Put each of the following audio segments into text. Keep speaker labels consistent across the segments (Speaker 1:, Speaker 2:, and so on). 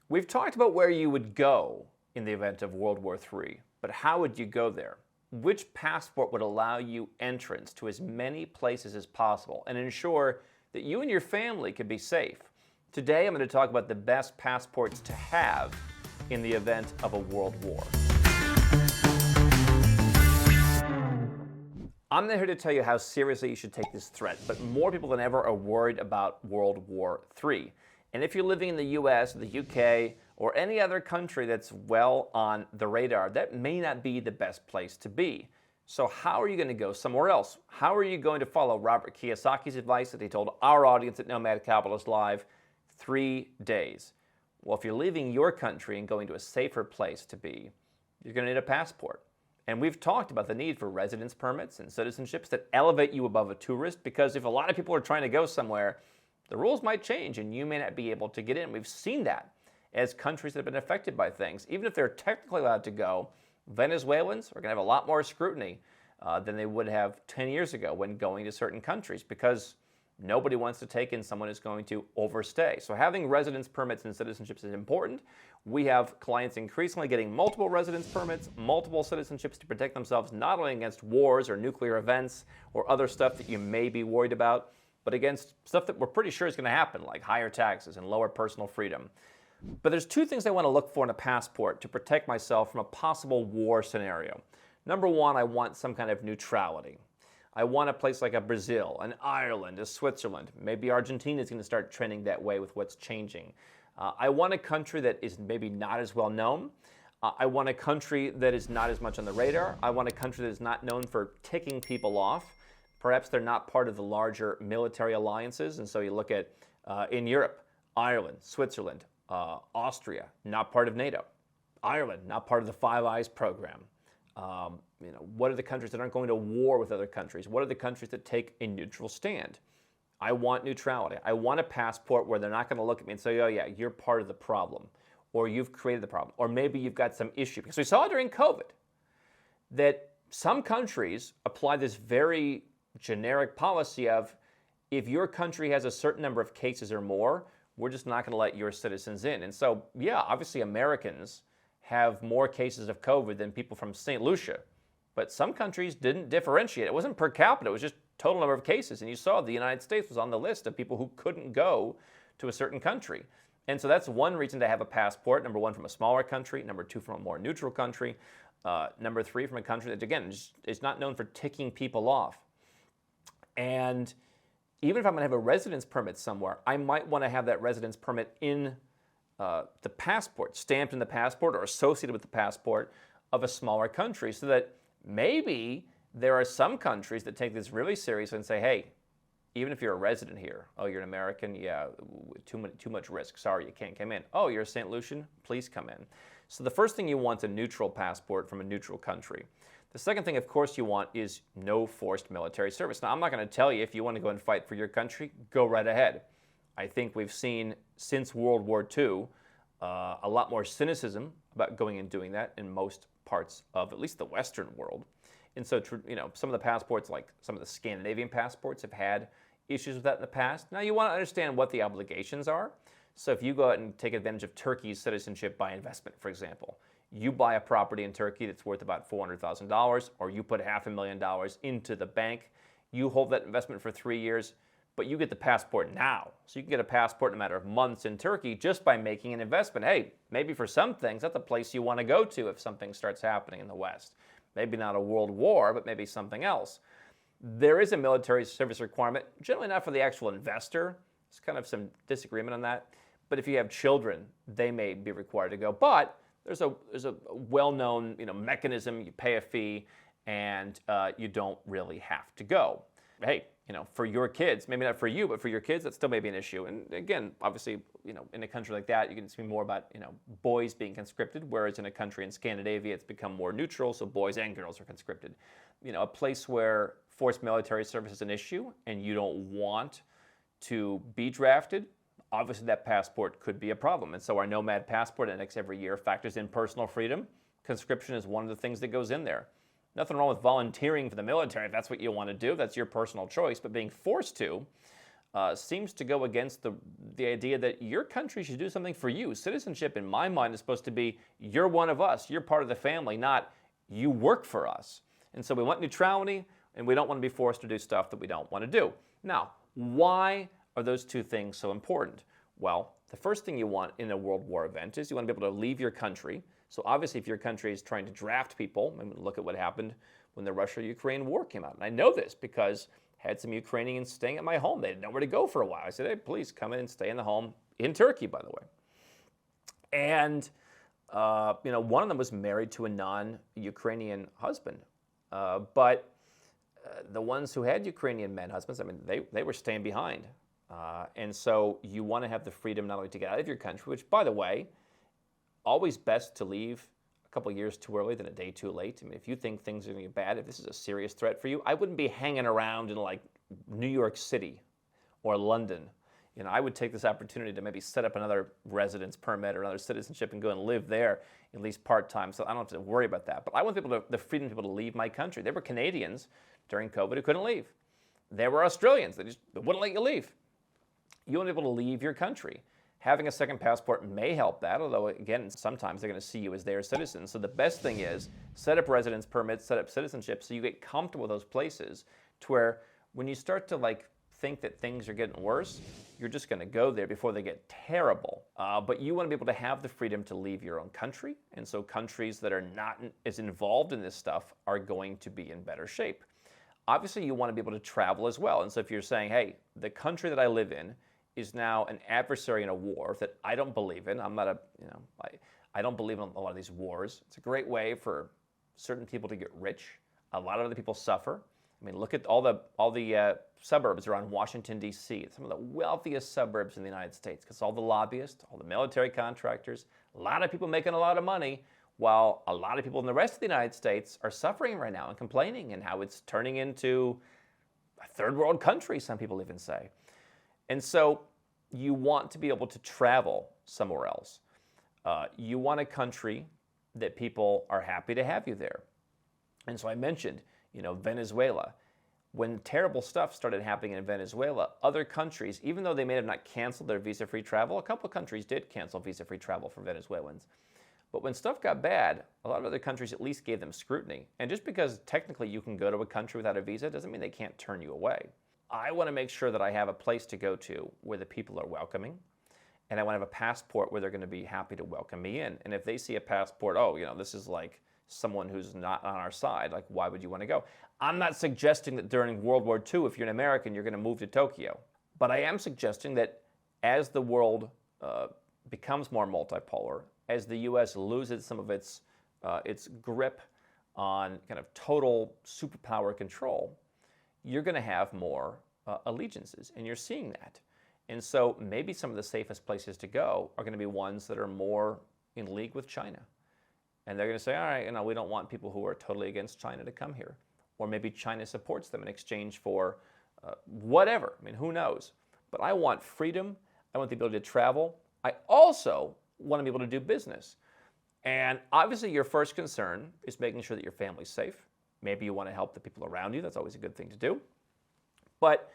Speaker 1: We've talked about where you would go in the event of World War III, but how would you go there? Which passport would allow you entrance to as many places as possible and ensure that you and your family could be safe? Today, I'm going to talk about the best passports to have in the event of a world war. I'm not here to tell you how seriously you should take this threat, but more people than ever are worried about World War III. And if you're living in the US, the UK, or any other country that's well on the radar, that may not be the best place to be. So how are you going to go somewhere else? How are you going to follow Robert Kiyosaki's advice that he told our audience at Nomad Capitalist Live? 3 days. Well, if you're leaving your country and going to a safer place to be, you're going to need a passport. And we've talked about the need for residence permits and citizenships that elevate you above a tourist, because if a lot of people are trying to go somewhere, the rules might change and you may not be able to get in. We've seen that as countries that have been affected by things. Even if they're technically allowed to go, Venezuelans are going to have a lot more scrutiny than they would have 10 years ago when going to certain countries, because nobody wants to take in someone who's going to overstay. So having residence permits and citizenships is important. We have clients increasingly getting multiple residence permits, multiple citizenships to protect themselves not only against wars or nuclear events or other stuff that you may be worried about, but against stuff that we're pretty sure is going to happen, like higher taxes and lower personal freedom. But there's two things I want to look for in a passport to protect myself from a possible war scenario. Number one, I want some kind of neutrality. I want a place like a Brazil, an Ireland, a Switzerland. Maybe Argentina is going to start trending that way with what's changing. I want a country that is maybe not as well known. I want a country that is not as much on the radar. I want a country that is not known for ticking people off. Perhaps they're not part of the larger military alliances. And so you look at, in Europe, Ireland, Switzerland, Austria, not part of NATO. Ireland, not part of the Five Eyes program. What are the countries that aren't going to war with other countries? What are the countries that take a neutral stand? I want neutrality. I want a passport where they're not going to look at me and say, oh yeah, you're part of the problem, or you've created the problem, or maybe you've got some issue. Because we saw during COVID that some countries apply this very generic policy of, if your country has a certain number of cases or more, we're just not going to let your citizens in. And so, yeah, obviously Americans have more cases of COVID than people from St. Lucia. But some countries didn't differentiate. It wasn't per capita, it was just total number of cases. And you saw the United States was on the list of people who couldn't go to a certain country. And so that's one reason to have a passport. Number one, from a smaller country. Number two, from a more neutral country. Number three, from a country that, again, is not known for ticking people off. And even if I'm going to have a residence permit somewhere, I might want to have that residence permit in the passport, stamped in the passport or associated with the passport of a smaller country, so that maybe there are some countries that take this really seriously and say, hey, even if you're a resident here, oh, you're an American, yeah, too much risk, sorry, you can't come in. Oh, you're a St. Lucian, please come in. So the first thing you want is a neutral passport from a neutral country. The second thing, of course, you want is no forced military service. Now, I'm not going to tell you if you want to go and fight for your country, go right ahead. I think we've seen since World War II a lot more cynicism about going and doing that in most parts of at least the Western world. And so, some of the passports, like some of the Scandinavian passports, have had issues with that in the past. Now, you want to understand what the obligations are. So if you go out and take advantage of Turkey's citizenship by investment, for example, you buy a property in Turkey that's worth about $400,000, or you put $500,000 into the bank, you hold that investment for 3 years, but you get the passport now. So you can get a passport in a matter of months in Turkey just by making an investment. Hey, maybe for some things, that's the place you want to go to if something starts happening in the West. Maybe not a world war, but maybe something else. There is a military service requirement, generally not for the actual investor. There's kind of some disagreement on that. But if you have children, they may be required to go. But there's a well-known mechanism. You pay a fee, and you don't really have to go. Hey, for your kids, maybe not for you, but for your kids, that still may be an issue. And again, obviously, in a country like that, you can see more about, boys being conscripted, whereas in a country in Scandinavia, it's become more neutral, so boys and girls are conscripted. A place where forced military service is an issue and you don't want to be drafted, obviously that passport could be a problem. And so our Nomad Passport Index every year factors in personal freedom. Conscription is one of the things that goes in there. Nothing wrong with volunteering for the military if that's what you want to do. That's your personal choice. But being forced to seems to go against the idea that your country should do something for you. Citizenship, in my mind, is supposed to be you're one of us, you're part of the family, not you work for us. And so we want neutrality, and we don't want to be forced to do stuff that we don't want to do. Now, why are those two things so important? Well, the first thing you want in a world war event is you want to be able to leave your country. So obviously, if your country is trying to draft people, I mean, look at what happened when the Russia-Ukraine war came out. And I know this because I had some Ukrainians staying at my home. They didn't know where to go for a while. I said, hey, please come in and stay in the home in Turkey, by the way. And one of them was married to a non-Ukrainian husband. But the ones who had Ukrainian men husbands, I mean, they were staying behind. And so you want to have the freedom not only to get out of your country, which, by the way, always best to leave a couple of years too early than a day too late. I mean, if you think things are going to get bad, if this is a serious threat for you, I wouldn't be hanging around in like New York City or London. I would take this opportunity to maybe set up another residence permit or another citizenship and go and live there, at least part-time, so I don't have to worry about that. But I want the freedom to be able to leave my country. There were Canadians during COVID who couldn't leave. There were Australians that just wouldn't let you leave. You want to be able to leave your country. Having a second passport may help that, although, again, sometimes they're going to see you as their citizen. So the best thing is set up residence permits, set up citizenship, so you get comfortable with those places to where when you start to think that things are getting worse, you're just going to go there before they get terrible. But you want to be able to have the freedom to leave your own country. And so countries that are not as involved in this stuff are going to be in better shape. Obviously, you want to be able to travel as well. And so if you're saying, hey, the country that I live in is now an adversary in a war that I don't believe in. I don't believe in a lot of these wars. It's a great way for certain people to get rich. A lot of other people suffer. I mean, look at all the suburbs around Washington, D.C. Some of the wealthiest suburbs in the United States because all the lobbyists, all the military contractors, a lot of people making a lot of money, while a lot of people in the rest of the United States are suffering right now and complaining and how it's turning into a third world country, some people even say. And so you want to be able to travel somewhere else. You want a country that people are happy to have you there. And so I mentioned, Venezuela. When terrible stuff started happening in Venezuela, other countries, even though they may have not canceled their visa-free travel, a couple of countries did cancel visa-free travel for Venezuelans. But when stuff got bad, a lot of other countries at least gave them scrutiny. And just because technically you can go to a country without a visa doesn't mean they can't turn you away. I want to make sure that I have a place to go to where the people are welcoming, and I want to have a passport where they're going to be happy to welcome me in. And if they see a passport, this is like someone who's not on our side, like why would you want to go? I'm not suggesting that during World War II, if you're an American, you're going to move to Tokyo. But I am suggesting that as the world becomes more multipolar, as the U.S. loses some of its grip on kind of total superpower control, you're going to have more allegiances, and you're seeing that. And so maybe some of the safest places to go are going to be ones that are more in league with China. And they're going to say, all right, we don't want people who are totally against China to come here. Or maybe China supports them in exchange for whatever. I mean, who knows? But I want freedom. I want the ability to travel. I also want to be able to do business. And obviously your first concern is making sure that your family's safe. Maybe you want to help the people around you. That's always a good thing to do. But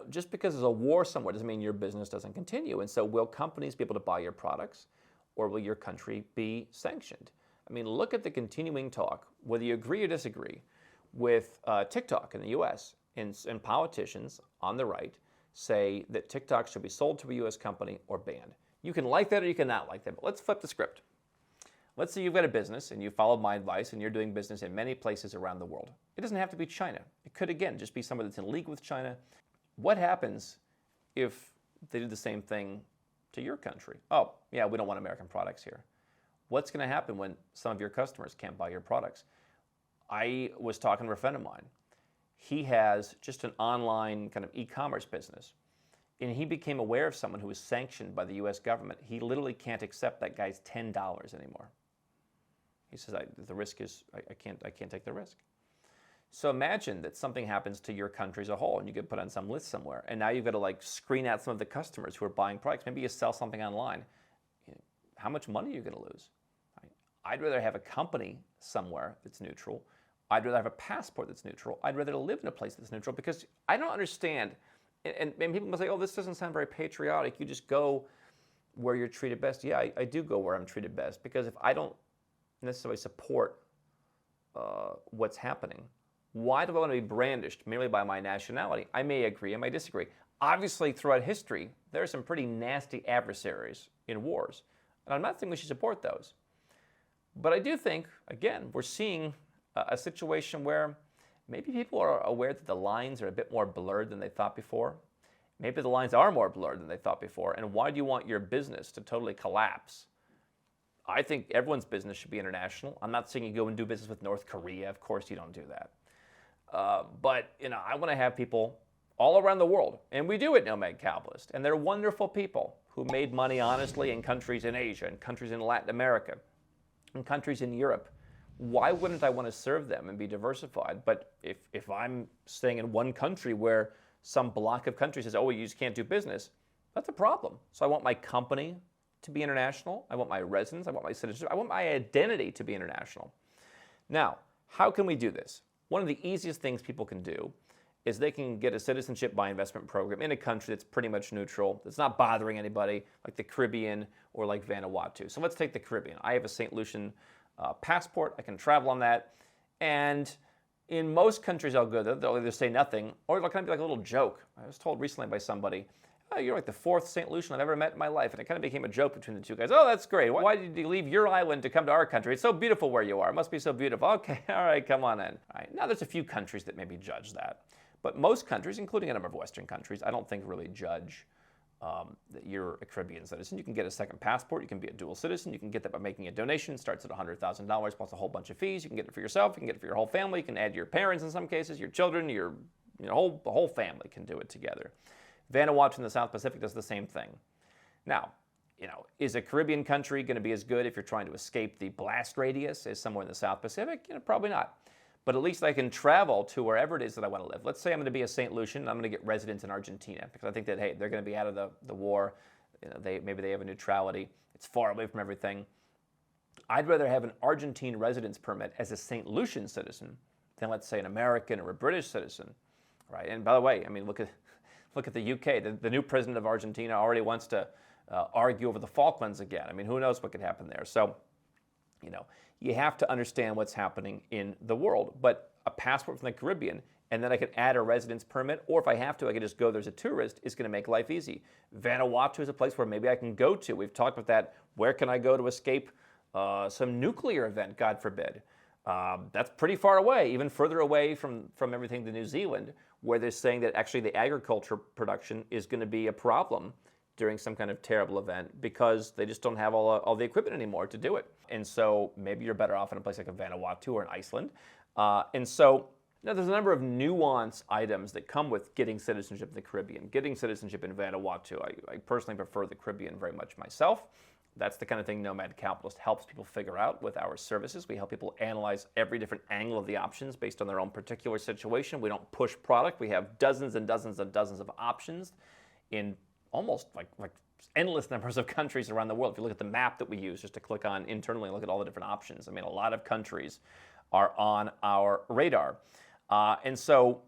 Speaker 1: just because there's a war somewhere doesn't mean your business doesn't continue. And so will companies be able to buy your products, or will your country be sanctioned? I mean, look at the continuing talk, whether you agree or disagree, with TikTok in the U.S. and politicians on the right say that TikTok should be sold to a U.S. company or banned. You can like that or you cannot like that, but let's flip the script. Let's say you've got a business and you followed my advice and you're doing business in many places around the world. It doesn't have to be China. It could, again, just be someone that's in league with China. What happens if they did the same thing to your country? Oh, yeah, we don't want American products here. What's going to happen when some of your customers can't buy your products? I was talking to a friend of mine. He has just an online kind of e-commerce business. And he became aware of someone who was sanctioned by the U.S. government. He literally can't accept that guy's $10 anymore. He says, the risk is, I can't take the risk. So imagine that something happens to your country as a whole and you get put on some list somewhere. And now you've got to screen out some of the customers who are buying products. Maybe you sell something online. How much money are you going to lose? I'd rather have a company somewhere that's neutral. I'd rather have a passport that's neutral. I'd rather live in a place that's neutral because I don't understand. And people must say, oh, this doesn't sound very patriotic. You just go where you're treated best. Yeah, I do go where I'm treated best, because if I don't necessarily support what's happening, why do I want to be brandished merely by my nationality? I may agree, I may disagree. Obviously, throughout history, there are some pretty nasty adversaries in wars, and I'm not saying we should support those. But I do think, again, we're seeing a situation where maybe people are aware that the lines are a bit more blurred than they thought before. Maybe the lines are more blurred than they thought before. And why do you want your business to totally collapse? I think everyone's business should be international. I'm not saying you go and do business with North Korea. Of course you don't do that. But I want to have people all around the world. And we do at Nomad Capitalist. And they're wonderful people who made money honestly in countries in Asia, and countries in Latin America, and countries in Europe. Why wouldn't I want to serve them and be diversified? But if I'm staying in one country where some block of countries says, oh, you just can't do business, that's a problem. So I want my company to be international. I want my residence. I want my citizenship. I want my identity to be international. Now, how can we do this? One of the easiest things people can do is they can get a citizenship by investment program in a country that's pretty much neutral, that's not bothering anybody, like the Caribbean or like Vanuatu. So let's take the Caribbean. I have a St. Lucian passport. I can travel on that. And in most countries I'll go there, they'll either say nothing, or it'll kind of be like a little joke. I was told recently by somebody, oh, you're like the fourth St. Lucian I've ever met in my life. And it kind of became a joke between the two guys. Oh, that's great. Why did you leave your island to come to our country? It's so beautiful where you are. It must be so beautiful. Okay, all right, come on in. All right. Now, there's a few countries that maybe judge that. But most countries, including a number of Western countries, I don't think really judge that you're a Caribbean citizen. You can get a second passport. You can be a dual citizen. You can get that by making a donation. It starts at $100,000 plus a whole bunch of fees. You can get it for yourself. You can get it for your whole family. You can add your parents in some cases, your children, your whole family can do it together. Vanuatu in the South Pacific does the same thing. Now, is a Caribbean country going to be as good if you're trying to escape the blast radius as somewhere in the South Pacific? Probably not. But at least I can travel to wherever it is that I want to live. Let's say I'm going to be a St. Lucian and I'm going to get residence in Argentina, because I think that, hey, they're going to be out of the war. Maybe they have a neutrality. It's far away from everything. I'd rather have an Argentine residence permit as a St. Lucian citizen than, let's say, an American or a British citizen, right? And by the way, look at the UK. The new president of Argentina already wants to argue over the Falklands again. Who knows what could happen there? So, you have to understand what's happening in the world. But a passport from the Caribbean, and then I could add a residence permit, or if I have to, I could just go there as a tourist, is going to make life easy. Vanuatu is a place where maybe I can go to. We've talked about that. Where can I go to escape some nuclear event, God forbid? That's pretty far away, even further away from everything to New Zealand, where they're saying that actually the agriculture production is going to be a problem during some kind of terrible event, because they just don't have all the equipment anymore to do it. And so maybe you're better off in a place like a Vanuatu or an Iceland. And so there's a number of nuance items that come with getting citizenship in the Caribbean, getting citizenship in Vanuatu. I personally prefer the Caribbean very much myself. That's the kind of thing Nomad Capitalist helps people figure out with our services. We help people analyze every different angle of the options based on their own particular situation. We don't push product. We have dozens and dozens and dozens of options in almost like endless numbers of countries around the world. If you look at the map that we use just to click on internally and look at all the different options, a lot of countries are on our radar. And so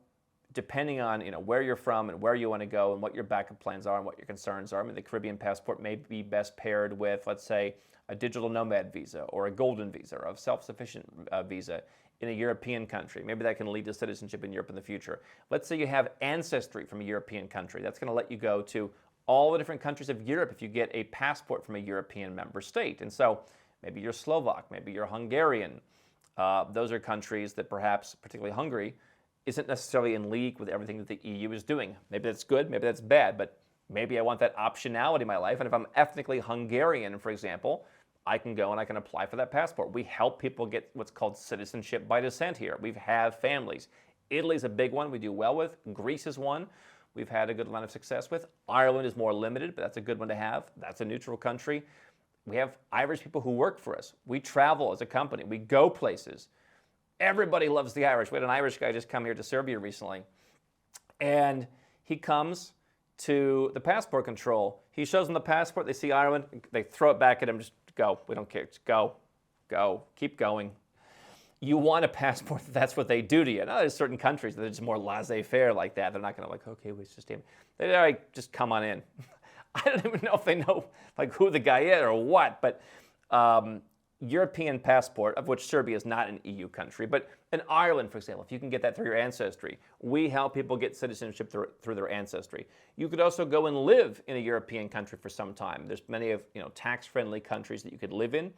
Speaker 1: depending on where you're from and where you want to go and what your backup plans are and what your concerns are, the Caribbean passport may be best paired with, let's say, a digital nomad visa or a golden visa or a self-sufficient visa in a European country. Maybe that can lead to citizenship in Europe in the future. Let's say you have Ancestry from a European country. That's going to let you go to all the different countries of Europe if you get a passport from a European member state. And so maybe you're Slovak, maybe you're Hungarian. Those are countries that perhaps, particularly Hungary, isn't necessarily in league with everything that the EU is doing. Maybe that's good, maybe that's bad, but maybe I want that optionality in my life. And if I'm ethnically Hungarian, for example, I can go and I can apply for that passport. We help people get what's called citizenship by descent here. We have families. Italy's a big one we do well with. Greece is one we've had a good amount of success with. Ireland is more limited, but that's a good one to have. That's a neutral country. We have Irish people who work for us. We travel as a company. We go places. Everybody loves the Irish. We had an Irish guy just come here to Serbia recently. And he comes to the passport control. He shows them the passport. They see Ireland. They throw it back at him. Just go. We don't care. Just go. Go. Keep going. you want a passport, that's what they do to you. Now, there's certain countries that are just more laissez-faire like that. They're not going to like, okay, we just they're like, just come on in. I don't even know if they know like who the guy is or what, but European passport, of which Serbia is not an EU country, but in Ireland, for example, if you can get that through your Ancestry, we help people get citizenship through their Ancestry. You could also go and live in a European country for some time. There's many of tax-friendly countries that you could live in.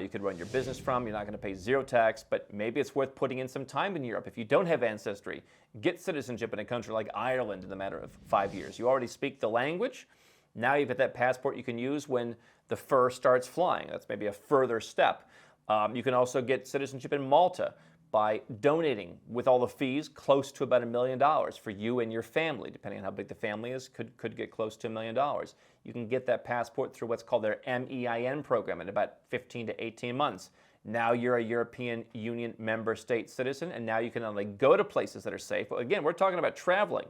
Speaker 1: You could run your business from. You're not going to pay zero tax, but maybe it's worth putting in some time in Europe. If you don't have Ancestry, get citizenship in a country like Ireland in the matter of 5 years. You already speak the language. Now you've got that passport you can use when the fur starts flying. That's maybe a further step. You can also get citizenship in Malta by donating, with all the fees, close to about $1 million for you and your family. Depending on how big the family is, could get close to $1 million. You can get that passport through what's called their MEIN program in about 15 to 18 months. Now you're a European Union member state citizen, and now you can not only go to places that are safe, but again, we're talking about traveling.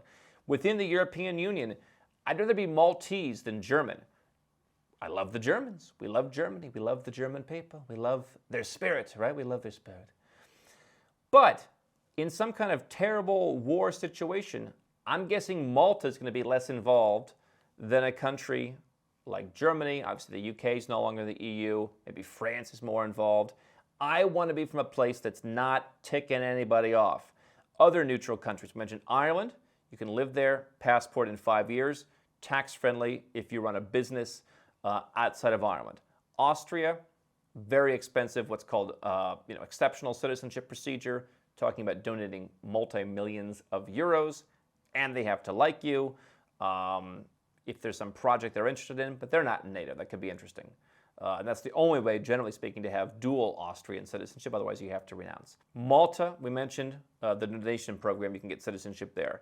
Speaker 1: Within the European Union, I'd rather be Maltese than German. I love the Germans. We love Germany. We love the German people. We love their spirit, right? We love their spirit. But in some kind of terrible war situation, I'm guessing Malta is going to be less involved than a country like Germany. Obviously, the UK is no longer the EU. Maybe France is more involved. I want to be from a place that's not ticking anybody off. Other neutral countries, we mentioned Ireland. You can live there, passport in 5 years, tax-friendly if you run a business outside of Ireland. Austria, very expensive, what's called exceptional citizenship procedure, talking about donating multi-millions of euros, and they have to like you if there's some project they're interested in, but they're not in NATO. That could be interesting. And that's the only way, generally speaking, to have dual Austrian citizenship. Otherwise, you have to renounce. Malta, we mentioned, the donation program, you can get citizenship there.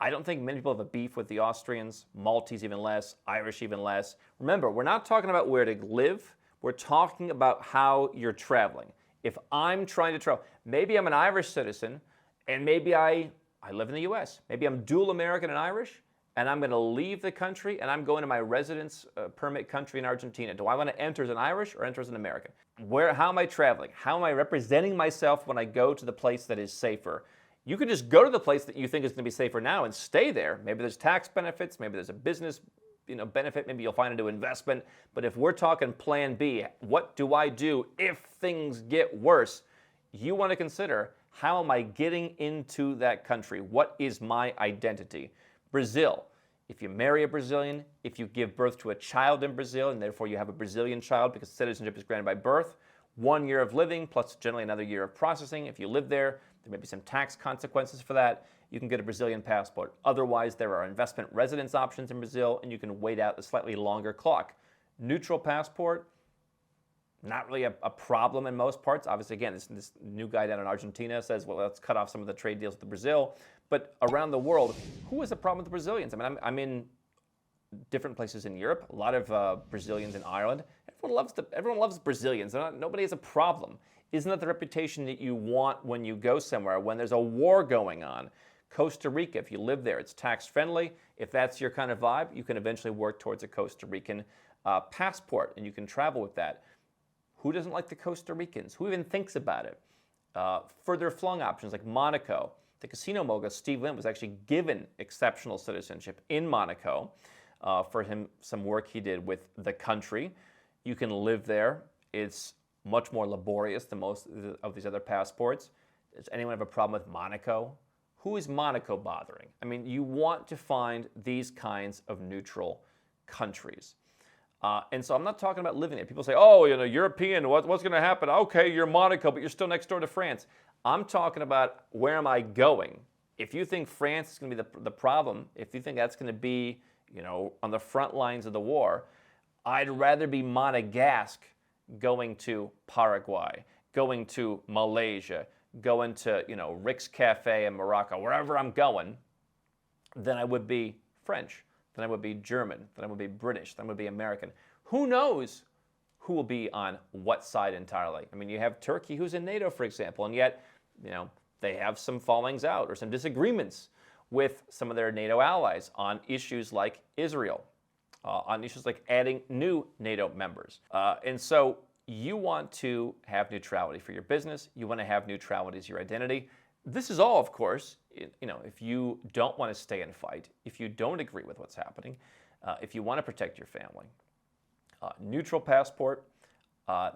Speaker 1: I don't think many people have a beef with the Austrians, Maltese even less, Irish even less. Remember, we're not talking about where to live. We're talking about how you're traveling. If I'm trying to travel, maybe I'm an Irish citizen, and maybe I live in the U.S. Maybe I'm dual American and Irish, and I'm going to leave the country, and I'm going to my residence permit country in Argentina. Do I want to enter as an Irish or enter as an American? How am I traveling? How am I representing myself when I go to the place that is safer? You could just go to the place that you think is going to be safer now and stay there. Maybe there's tax benefits. Maybe there's a business benefit. Maybe you'll find a new investment. But if we're talking plan B, what do I do if things get worse? You want to consider, how am I getting into that country? What is my identity? Brazil. If you marry a Brazilian, if you give birth to a child in Brazil, and therefore you have a Brazilian child because citizenship is granted by birth, 1 year of living plus generally another year of processing. If you live there may be some tax consequences for that. You can get a Brazilian passport. Otherwise, there are investment residence options in Brazil, and you can wait out a slightly longer clock. Neutral passport, not really a problem in most parts. Obviously, again, this new guy down in Argentina says, well, let's cut off some of the trade deals with Brazil. But around the world, who has a problem with the Brazilians? I mean, I'm in different places in Europe, a lot of Brazilians in Ireland. Everyone loves Brazilians. Nobody has a problem. Isn't that the reputation that you want when you go somewhere, when there's a war going on? Costa Rica, if you live there, it's tax-friendly. If that's your kind of vibe, you can eventually work towards a Costa Rican passport, and you can travel with that. Who doesn't like the Costa Ricans? Who even thinks about it? Further flung options like Monaco. The casino mogul Steve Lynn was actually given exceptional citizenship in Monaco for some work he did with the country. You can live there. It's much more laborious than most of these other passports. Does anyone have a problem with Monaco? Who is Monaco bothering? I mean, you want to find these kinds of neutral countries. And so I'm not talking about living there. People say, oh, European, what's going to happen? Okay, you're Monaco, but you're still next door to France. I'm talking about, where am I going? If you think France is going to be the problem, if you think that's going to be, on the front lines of the war, I'd rather be Monegasque going to Paraguay, going to Malaysia, going to, Rick's Cafe in Morocco, wherever I'm going, than I would be French, than I would be German, than I would be British, than I would be American. Who knows who will be on what side entirely? I mean, you have Turkey, who's in NATO, for example, and yet, they have some fallings out or some disagreements with some of their NATO allies on issues like Israel, on issues like adding new NATO members. And so you want to have neutrality for your business. You want to have neutrality as your identity. This is all, of course, if you don't want to stay and fight, if you don't agree with what's happening, if you want to protect your family. Neutral passport.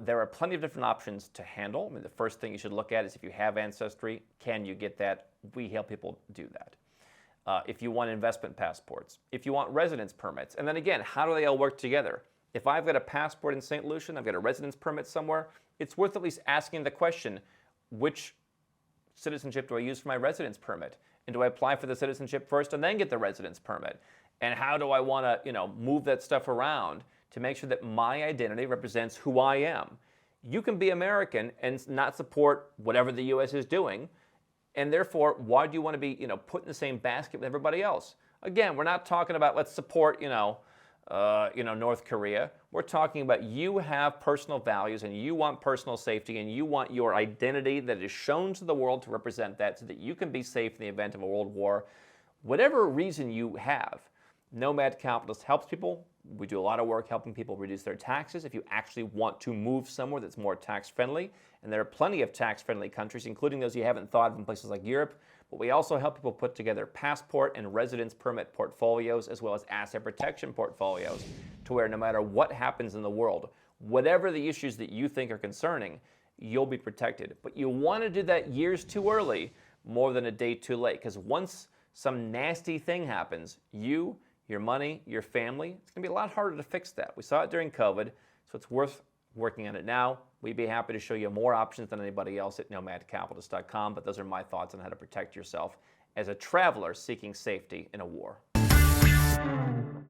Speaker 1: There are plenty of different options to handle. I mean, the first thing you should look at is if you have Ancestry, can you get that? We help people do that. If you want investment passports, if you want residence permits, and then again, how do they all work together? If I've got a passport in St. Lucia and I've got a residence permit somewhere, it's worth at least asking the question, which citizenship do I use for my residence permit? And do I apply for the citizenship first and then get the residence permit? And how do I want to, move that stuff around to make sure that my identity represents who I am? You can be American and not support whatever the U.S. is doing, and therefore, why do you want to be, put in the same basket with everybody else? Again, we're not talking about let's support, North Korea. We're talking about you have personal values and you want personal safety and you want your identity that is shown to the world to represent that so that you can be safe in the event of a world war. Whatever reason you have, Nomad Capitalist helps people. We do a lot of work helping people reduce their taxes if you actually want to move somewhere that's more tax friendly. And there are plenty of tax friendly countries, including those you haven't thought of in places like Europe. But we also help people put together passport and residence permit portfolios as well as asset protection portfolios to where no matter what happens in the world, whatever the issues that you think are concerning, you'll be protected. But you want to do that years too early more than a day too late, because once some nasty thing happens, you, your money, your family, it's going to be a lot harder to fix that. We saw it during COVID, so it's worth working on it now. We'd be happy to show you more options than anybody else at nomadcapitalist.com, but those are my thoughts on how to protect yourself as a traveler seeking safety in a war.